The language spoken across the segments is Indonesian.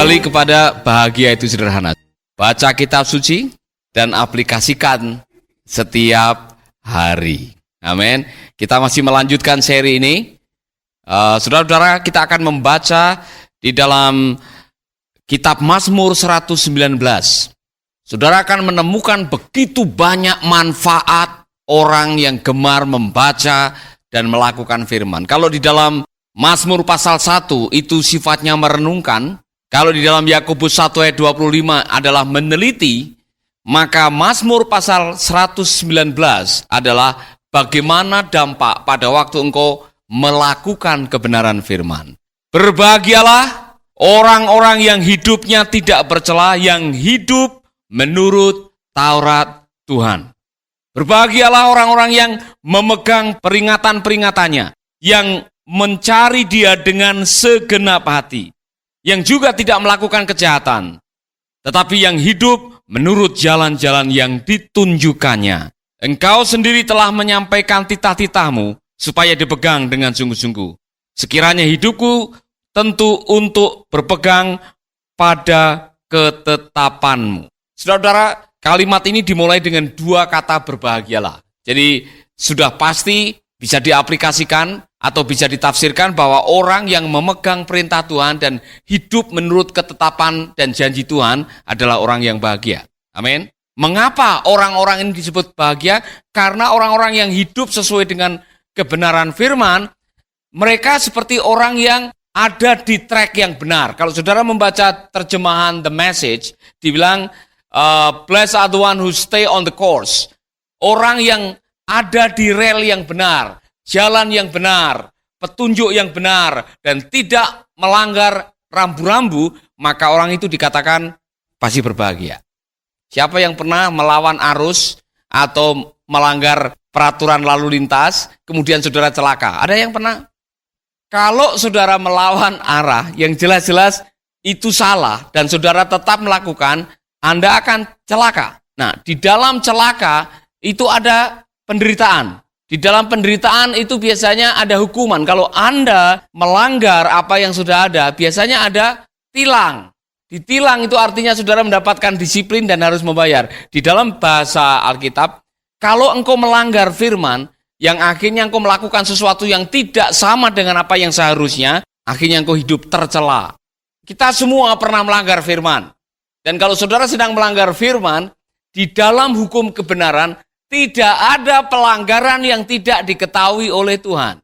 Kembali kepada bahagia itu sederhana. Baca kitab suci dan aplikasikan setiap hari. Amin. Kita masih melanjutkan seri ini. Saudara-saudara, kita akan membaca di dalam kitab Mazmur 119. Saudara akan menemukan begitu banyak manfaat orang yang gemar membaca dan melakukan firman. Kalau di dalam Mazmur pasal 1 itu sifatnya merenungkan, kalau di dalam Yakobus 1 ayat 25 adalah meneliti, maka Mazmur pasal 119 adalah bagaimana dampak pada waktu engkau melakukan kebenaran firman. Berbahagialah orang-orang yang hidupnya tidak bercela, yang hidup menurut Taurat Tuhan. Berbahagialah orang-orang yang memegang peringatan-peringatannya, yang mencari Dia dengan segenap hati, yang juga tidak melakukan kejahatan, tetapi yang hidup menurut jalan-jalan yang ditunjukkannya. Engkau sendiri telah menyampaikan titah-titahmu supaya dipegang dengan sungguh-sungguh. Sekiranya hidupku tentu untuk berpegang pada ketetapanmu. Saudara-saudara, kalimat ini dimulai dengan dua kata berbahagialah. Jadi sudah pasti bisa diaplikasikan atau bisa ditafsirkan bahwa orang yang memegang perintah Tuhan dan hidup menurut ketetapan dan janji Tuhan adalah orang yang bahagia. Amin. Mengapa orang-orang ini disebut bahagia? Karena orang-orang yang hidup sesuai dengan kebenaran firman, mereka seperti orang yang ada di track yang benar. Kalau saudara membaca terjemahan The Message, dibilang, blessed are the one who stay on the course. Orang yang ada di rel yang benar, jalan yang benar, petunjuk yang benar, dan tidak melanggar rambu-rambu, maka orang itu dikatakan pasti berbahagia. Siapa yang pernah melawan arus atau melanggar peraturan lalu lintas, kemudian saudara celaka? Ada yang pernah? Kalau saudara melawan arah yang jelas-jelas itu salah, dan saudara tetap melakukan, Anda akan celaka. Nah, di dalam celaka itu ada penderitaan. Di dalam penderitaan itu biasanya ada hukuman. Kalau Anda melanggar apa yang sudah ada, biasanya ada tilang. Ditilang itu artinya saudara mendapatkan disiplin dan harus membayar. Di dalam bahasa Alkitab, kalau engkau melanggar firman, yang akhirnya engkau melakukan sesuatu yang tidak sama dengan apa yang seharusnya, akhirnya engkau hidup tercela. Kita semua pernah melanggar firman. Dan kalau saudara sedang melanggar firman, di dalam hukum kebenaran, tidak ada pelanggaran yang tidak diketahui oleh Tuhan.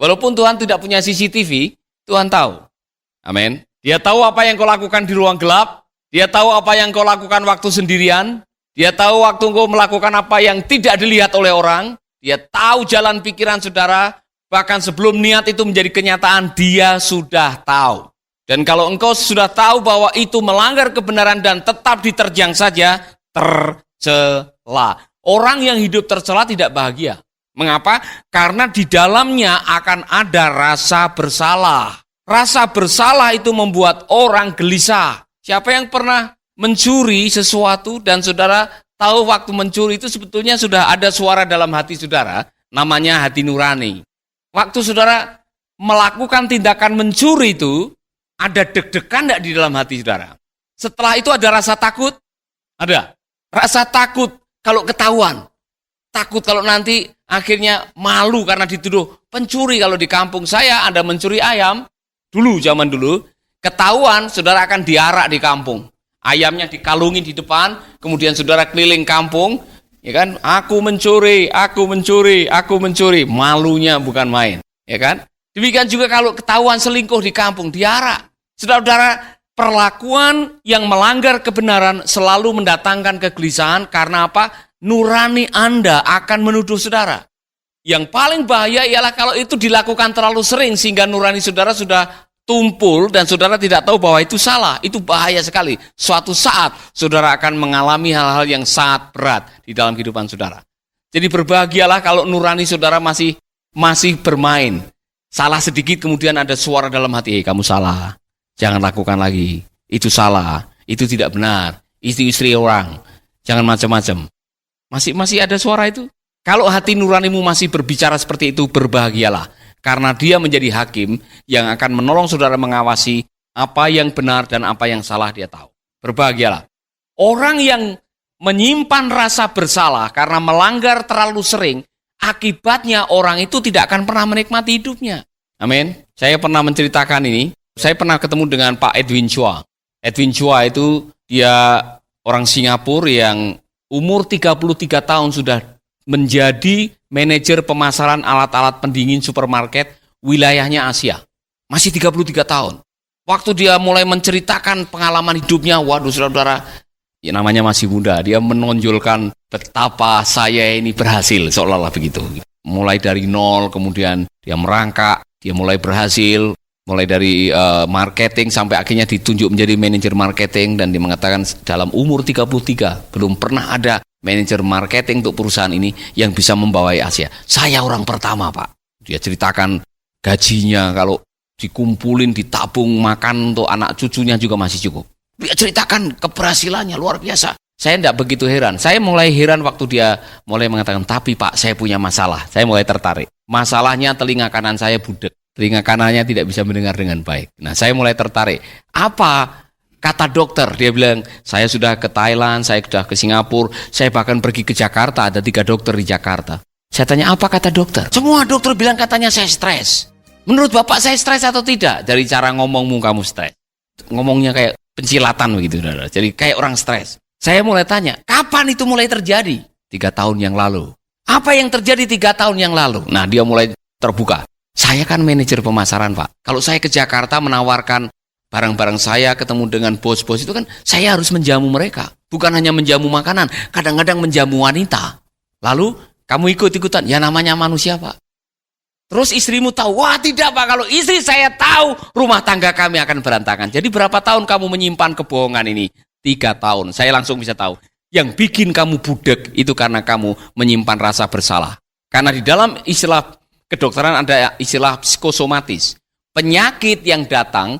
Walaupun Tuhan tidak punya CCTV, Tuhan tahu. Amin. Dia tahu apa yang kau lakukan di ruang gelap. Dia tahu apa yang kau lakukan waktu sendirian. Dia tahu waktu kau melakukan apa yang tidak dilihat oleh orang. Dia tahu jalan pikiran saudara. Bahkan sebelum niat itu menjadi kenyataan, dia sudah tahu. Dan kalau engkau sudah tahu bahwa itu melanggar kebenaran dan tetap diterjang saja, tercela. Orang yang hidup tercela tidak bahagia. Mengapa? Karena di dalamnya akan ada rasa bersalah. Rasa bersalah itu membuat orang gelisah. Siapa yang pernah mencuri sesuatu dan saudara tahu waktu mencuri itu sebetulnya sudah ada suara dalam hati saudara, namanya hati nurani. Waktu saudara melakukan tindakan mencuri itu, ada deg-degan enggak di dalam hati saudara? Setelah itu ada rasa takut? Ada. Rasa takut kalau ketahuan. Takut kalau nanti akhirnya malu karena dituduh pencuri. Kalau di kampung saya ada mencuri ayam, zaman dulu, ketahuan saudara akan diarak di kampung. Ayamnya dikalungin di depan, kemudian saudara keliling kampung, ya kan? Aku mencuri, aku mencuri, aku mencuri. Malunya bukan main, ya kan? Demikian juga kalau ketahuan selingkuh di kampung, diarak. Saudara-saudara, perlakuan yang melanggar kebenaran selalu mendatangkan kegelisahan karena apa? Nurani Anda akan menuduh saudara. Yang paling bahaya ialah kalau itu dilakukan terlalu sering sehingga nurani saudara sudah tumpul dan saudara tidak tahu bahwa itu salah. Itu bahaya sekali. Suatu saat saudara akan mengalami hal-hal yang sangat berat di dalam kehidupan saudara. Jadi berbahagialah kalau nurani saudara masih bermain. Salah sedikit kemudian ada suara dalam hati, kamu salah. Jangan lakukan lagi. Itu salah. Itu tidak benar. Itu istri orang. Jangan macam-macam. Masih ada suara itu. Kalau hati nuranimu masih berbicara seperti itu, berbahagialah. Karena dia menjadi hakim yang akan menolong saudara mengawasi Apa yang benar dan apa yang salah dia tahu. Berbahagialah. Orang yang menyimpan rasa bersalah karena melanggar terlalu sering, akibatnya orang itu tidak akan pernah menikmati hidupnya. Amin. Saya pernah menceritakan ini. Saya pernah ketemu dengan Pak Edwin Chua. Edwin Chua itu dia orang Singapura yang umur 33 tahun sudah menjadi manajer pemasaran alat-alat pendingin supermarket wilayahnya Asia. Masih 33 tahun. Waktu dia mulai menceritakan pengalaman hidupnya, waduh saudara-saudara, ya namanya masih muda, dia menonjolkan betapa saya ini berhasil, seolah-olah begitu. Mulai dari nol, kemudian dia merangkak, dia mulai berhasil, mulai dari marketing sampai akhirnya ditunjuk menjadi manajer marketing, dan dia mengatakan dalam umur 33 belum pernah ada manajer marketing untuk perusahaan ini yang bisa membawai Asia. Saya orang pertama, Pak. Dia ceritakan gajinya kalau dikumpulin, ditabung, makan untuk anak cucunya juga masih cukup. Dia ceritakan keberhasilannya luar biasa. Saya tidak begitu heran. Saya mulai heran waktu dia mulai mengatakan, tapi Pak, saya punya masalah. Saya mulai tertarik. Masalahnya telinga kanan saya budek. Telinga kanannya tidak bisa mendengar dengan baik. Nah, saya mulai tertarik. Apa kata dokter? Dia bilang, saya sudah ke Thailand, saya sudah ke Singapura, saya bahkan pergi ke Jakarta, ada 3 dokter di Jakarta. Saya tanya, apa kata dokter? Semua dokter bilang katanya saya stres. Menurut Bapak saya stres atau tidak? Dari cara ngomongmu kamu stres. Ngomongnya kayak pencilatan begitu. Jadi kayak orang stres. Saya mulai tanya, kapan itu mulai terjadi? 3 tahun yang lalu. Apa yang terjadi 3 tahun yang lalu? Nah, dia mulai terbuka. Saya kan manajer pemasaran, Pak. Kalau saya ke Jakarta menawarkan barang-barang saya, ketemu dengan bos-bos itu kan saya harus menjamu mereka. Bukan hanya menjamu makanan, kadang-kadang menjamu wanita. Lalu kamu ikut-ikutan, ya namanya manusia, Pak. Terus istrimu tahu, wah tidak Pak, kalau istri saya tahu rumah tangga kami akan berantakan. Jadi berapa tahun kamu menyimpan kebohongan ini? 3 tahun, saya langsung bisa tahu. Yang bikin kamu budek itu karena kamu menyimpan rasa bersalah. Karena di dalam istilah kedokteran ada istilah psikosomatis. Penyakit yang datang,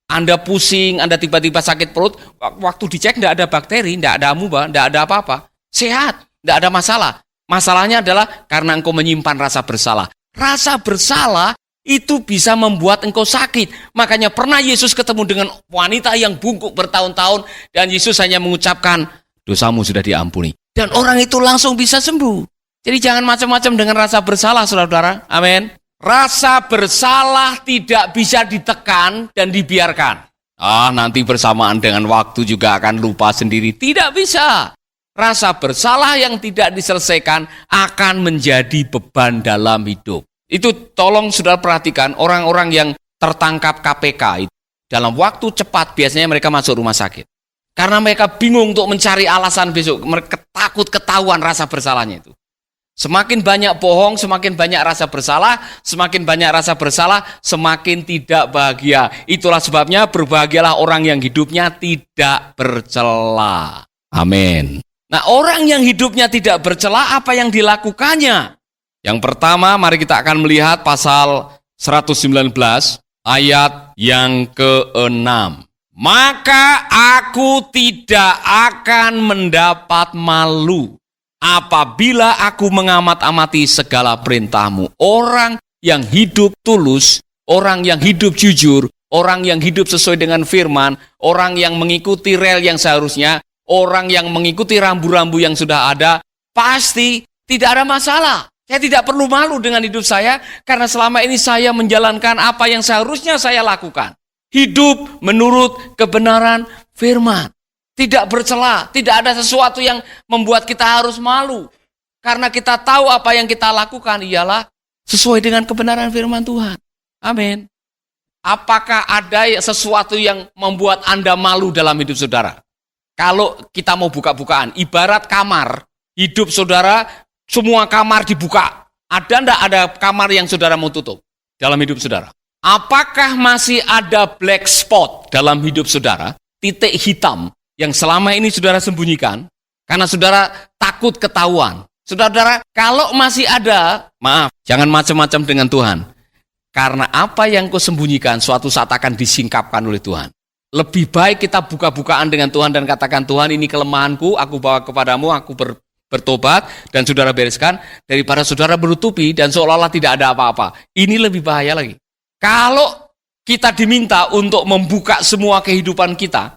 Anda pusing, Anda tiba-tiba sakit perut, waktu dicek tidak ada bakteri, tidak ada amuba, tidak ada apa-apa. Sehat, tidak ada masalah. Masalahnya adalah karena engkau menyimpan rasa bersalah. Rasa bersalah itu bisa membuat engkau sakit. Makanya pernah Yesus ketemu dengan wanita yang bungkuk bertahun-tahun dan Yesus hanya mengucapkan, dosamu sudah diampuni. Dan orang itu langsung bisa sembuh. Jadi jangan macam-macam dengan rasa bersalah, saudara-saudara. Amin. Rasa bersalah tidak bisa ditekan dan dibiarkan. Nanti bersamaan dengan waktu juga akan lupa sendiri. Tidak bisa. Rasa bersalah yang tidak diselesaikan akan menjadi beban dalam hidup. Itu tolong saudara perhatikan, orang-orang yang tertangkap KPK itu, dalam waktu cepat biasanya mereka masuk rumah sakit. Karena mereka bingung untuk mencari alasan besok. Mereka takut ketahuan rasa bersalahnya itu. Semakin banyak bohong, semakin banyak rasa bersalah. Semakin banyak rasa bersalah, semakin tidak bahagia. Itulah sebabnya berbahagialah orang yang hidupnya tidak bercela. Amin. Nah, orang yang hidupnya tidak bercela, apa yang dilakukannya? Yang pertama, mari kita akan melihat pasal 119 ayat yang ke-6. Maka aku tidak akan mendapat malu apabila aku mengamat-amati segala perintahmu. Orang yang hidup tulus, orang yang hidup jujur, orang yang hidup sesuai dengan firman, orang yang mengikuti rel yang seharusnya, orang yang mengikuti rambu-rambu yang sudah ada, pasti tidak ada masalah. Saya tidak perlu malu dengan hidup saya, karena selama ini saya menjalankan apa yang seharusnya saya lakukan. Hidup menurut kebenaran firman. Tidak bercela, tidak ada sesuatu yang membuat kita harus malu. Karena kita tahu apa yang kita lakukan ialah sesuai dengan kebenaran firman Tuhan. Amin. Apakah ada sesuatu yang membuat Anda malu dalam hidup saudara? Kalau kita mau buka-bukaan, ibarat kamar, hidup saudara, semua kamar dibuka. Ada enggak ada kamar yang saudara mau tutup dalam hidup saudara? Apakah masih ada black spot dalam hidup saudara, titik hitam yang selama ini saudara sembunyikan, karena saudara takut ketahuan? Saudara-saudara, kalau masih ada, maaf, jangan macam-macam dengan Tuhan. Karena apa yang kau sembunyikan suatu saat akan disingkapkan oleh Tuhan. Lebih baik kita buka-bukaan dengan Tuhan dan katakan, Tuhan ini kelemahanku, aku bawa kepadamu, aku bertobat, dan saudara bereskan, daripada saudara menutupi dan seolah-olah tidak ada apa-apa. Ini lebih bahaya lagi. Kalau kita diminta untuk membuka semua kehidupan kita,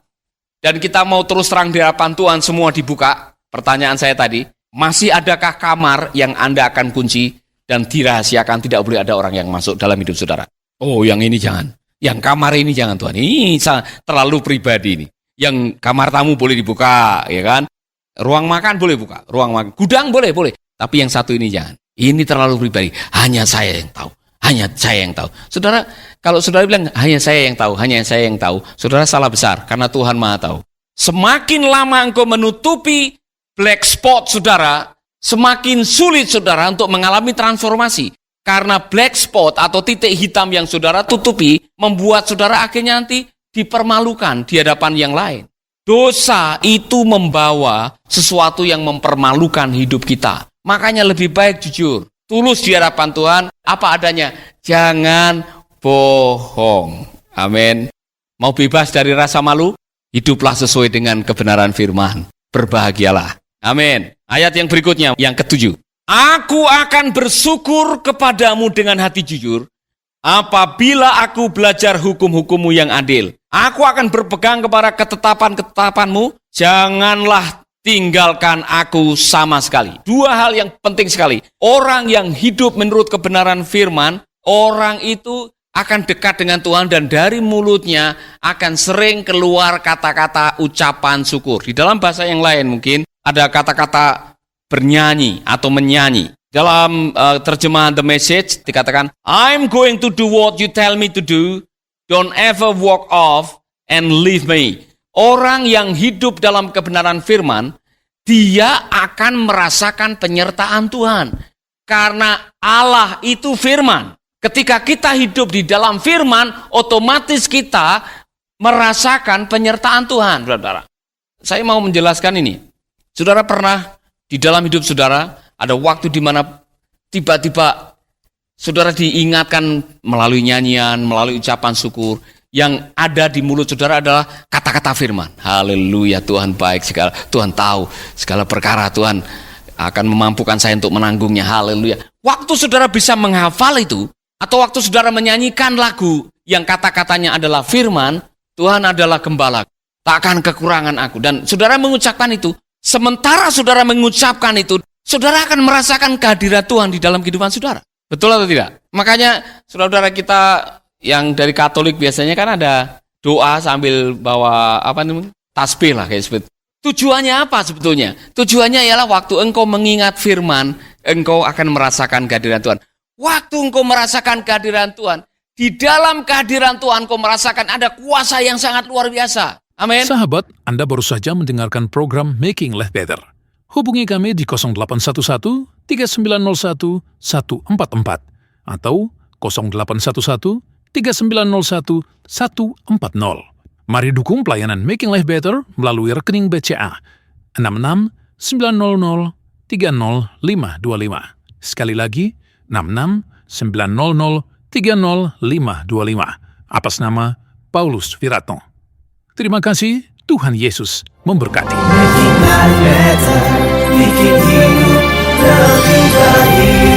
dan kita mau terus terang di hadapan Tuhan semua dibuka, pertanyaan saya tadi, masih adakah kamar yang Anda akan kunci dan dirahasiakan, tidak boleh ada orang yang masuk dalam hidup saudara? Oh, yang ini jangan. Yang kamar ini jangan Tuhan. Ini terlalu pribadi ini. Yang kamar tamu boleh dibuka, ya kan? Ruang makan boleh buka, ruang makan. Gudang boleh. Tapi yang satu ini jangan. Ini terlalu pribadi. Hanya saya yang tahu. Hanya saya yang tahu. Saudara, kalau saudara bilang hanya saya yang tahu, saudara salah besar karena Tuhan Maha tahu. Semakin lama engkau menutupi black spot saudara, semakin sulit saudara untuk mengalami transformasi. Karena black spot atau titik hitam yang saudara tutupi membuat saudara akhirnya nanti dipermalukan di hadapan yang lain. Dosa itu membawa sesuatu yang mempermalukan hidup kita. Makanya lebih baik jujur, tulus di hadapan Tuhan, apa adanya. Jangan bohong. Amin. Mau bebas dari rasa malu? Hiduplah sesuai dengan kebenaran firman. Berbahagialah. Amin. Ayat yang berikutnya, yang ke-7. Aku akan bersyukur kepadamu dengan hati jujur, apabila aku belajar hukum-hukummu yang adil. Aku akan berpegang kepada ketetapan-ketetapanmu, janganlah tinggalkan aku sama sekali. Dua hal yang penting sekali. Orang yang hidup menurut kebenaran firman, orang itu akan dekat dengan Tuhan dan dari mulutnya akan sering keluar kata-kata ucapan syukur. Di dalam bahasa yang lain mungkin ada kata-kata bernyanyi atau menyanyi. Dalam terjemahan The Message dikatakan, I'm going to do what you tell me to do. Don't ever walk off and leave me. Orang yang hidup dalam kebenaran firman, dia akan merasakan penyertaan Tuhan. Karena Allah itu firman. Ketika kita hidup di dalam firman, otomatis kita merasakan penyertaan Tuhan. Saudara, saya mau menjelaskan ini. Saudara pernah di dalam hidup saudara, ada waktu di mana tiba-tiba saudara diingatkan melalui nyanyian, melalui ucapan syukur. Yang ada di mulut saudara adalah kata-kata firman. Haleluya, Tuhan baik, Tuhan tahu segala perkara, Tuhan akan memampukan saya untuk menanggungnya. Haleluya. Waktu saudara bisa menghafal itu, atau waktu saudara menyanyikan lagu yang kata-katanya adalah firman, Tuhan adalah gembala, takkan kekurangan aku. Dan saudara mengucapkan itu, sementara saudara mengucapkan itu, saudara akan merasakan kehadiran Tuhan di dalam kehidupan saudara. Betul atau tidak? Makanya saudara-saudara kita yang dari Katolik biasanya kan ada doa sambil bawa tasbih lah kayak seperti. Tujuannya apa sebetulnya? Tujuannya ialah waktu engkau mengingat firman, engkau akan merasakan kehadiran Tuhan. Waktu engkau merasakan kehadiran Tuhan, di dalam kehadiran Tuhan engkau merasakan ada kuasa yang sangat luar biasa. Amin. Sahabat, Anda baru saja mendengarkan program Making Life Better. Hubungi kami di 0811 3901 144 atau 0811 3901 140. Mari dukung pelayanan Making Life Better melalui rekening BCA 66 900 30525. Sekali lagi 66 900 30525 atas nama Paulus Wiratno. Terima kasih, Tuhan Yesus memberkati. Making life better, bikin hidup lebih baik.